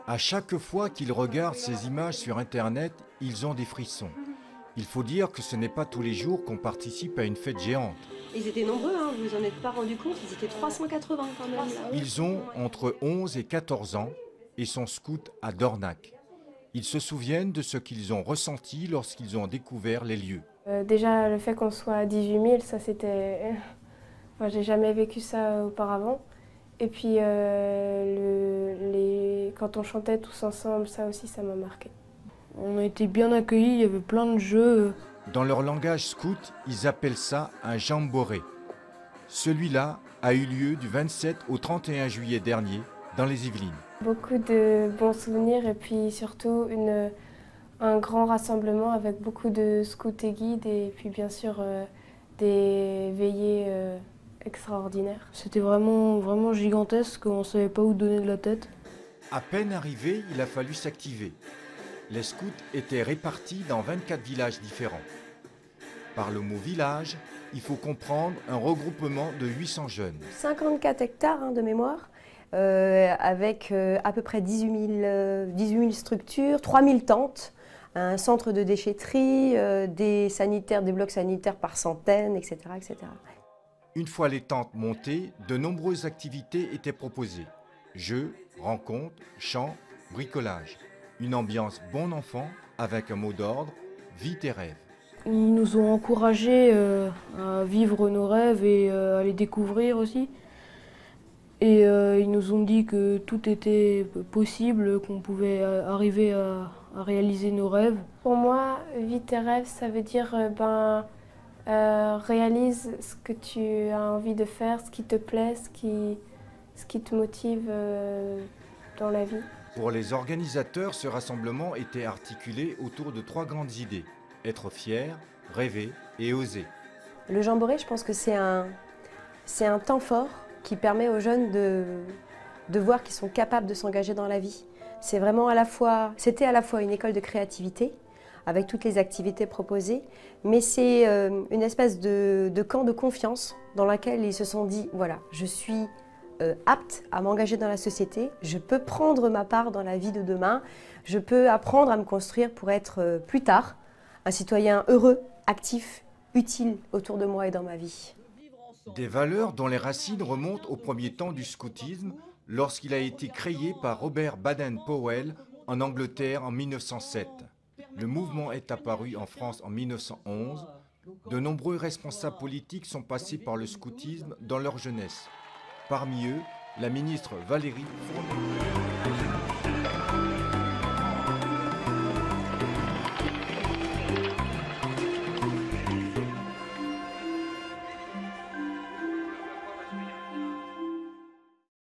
À chaque fois qu'ils regardent ces images sur Internet, ils ont des frissons. Il faut dire que ce n'est pas tous les jours qu'on participe à une fête géante. Ils étaient nombreux, hein, vous vous en êtes pas rendu compte, ils étaient 380 quand même là. Ils ont entre 11 et 14 ans et sont scouts à Dornac. Ils se souviennent de ce qu'ils ont ressenti lorsqu'ils ont découvert les lieux. Déjà, le fait qu'on soit à 18 000, ça c'était... Enfin, j'ai jamais vécu ça auparavant. Et puis, quand on chantait tous ensemble, ça aussi, ça m'a marqué. On a été bien accueillis, il y avait plein de jeux. Dans leur langage scout, ils appellent ça un jamboree. Celui-là a eu lieu du 27 au 31 juillet dernier dans les Yvelines. Beaucoup de bons souvenirs et puis surtout un grand rassemblement avec beaucoup de scouts et guides et puis bien sûr des veillées extraordinaires. C'était vraiment gigantesque, on ne savait pas où donner de la tête. À peine arrivé, il a fallu s'activer. Les scouts étaient répartis dans 24 villages différents. Par le mot village, il faut comprendre un regroupement de 800 jeunes. 54 hectares hein, de mémoire, avec à peu près 18 000 structures, 3 000 tentes, un centre de déchetterie, des blocs sanitaires par centaines, etc., etc. Une fois les tentes montées, de nombreuses activités étaient proposées. Jeux, rencontres, chants, bricolage. Une ambiance bon enfant avec un mot d'ordre, vis tes rêves. Ils nous ont encouragés à vivre nos rêves et à les découvrir aussi. Et ils nous ont dit que tout était possible, qu'on pouvait arriver à réaliser nos rêves. Pour moi, vis tes rêves, ça veut dire réalise ce que tu as envie de faire, ce qui te plaît, ce qui te motive dans la vie. Pour les organisateurs, ce rassemblement était articulé autour de 3 grandes idées. Être fier, rêver et oser. Le jamboree, je pense que c'est un temps fort qui permet aux jeunes de voir qu'ils sont capables de s'engager dans la vie. C'était à la fois une école de créativité, avec toutes les activités proposées, mais c'est une espèce de camp de confiance dans lequel ils se sont dit, voilà, je suis apte à m'engager dans la société, je peux prendre ma part dans la vie de demain, je peux apprendre à me construire pour être plus tard un citoyen heureux, actif, utile autour de moi et dans ma vie. Des valeurs dont les racines remontent au premier temps du scoutisme lorsqu'il a été créé par Robert Baden-Powell en Angleterre en 1907. Le mouvement est apparu en France en 1911. De nombreux responsables politiques sont passés par le scoutisme dans leur jeunesse. Parmi eux, la ministre Valérie Fournier.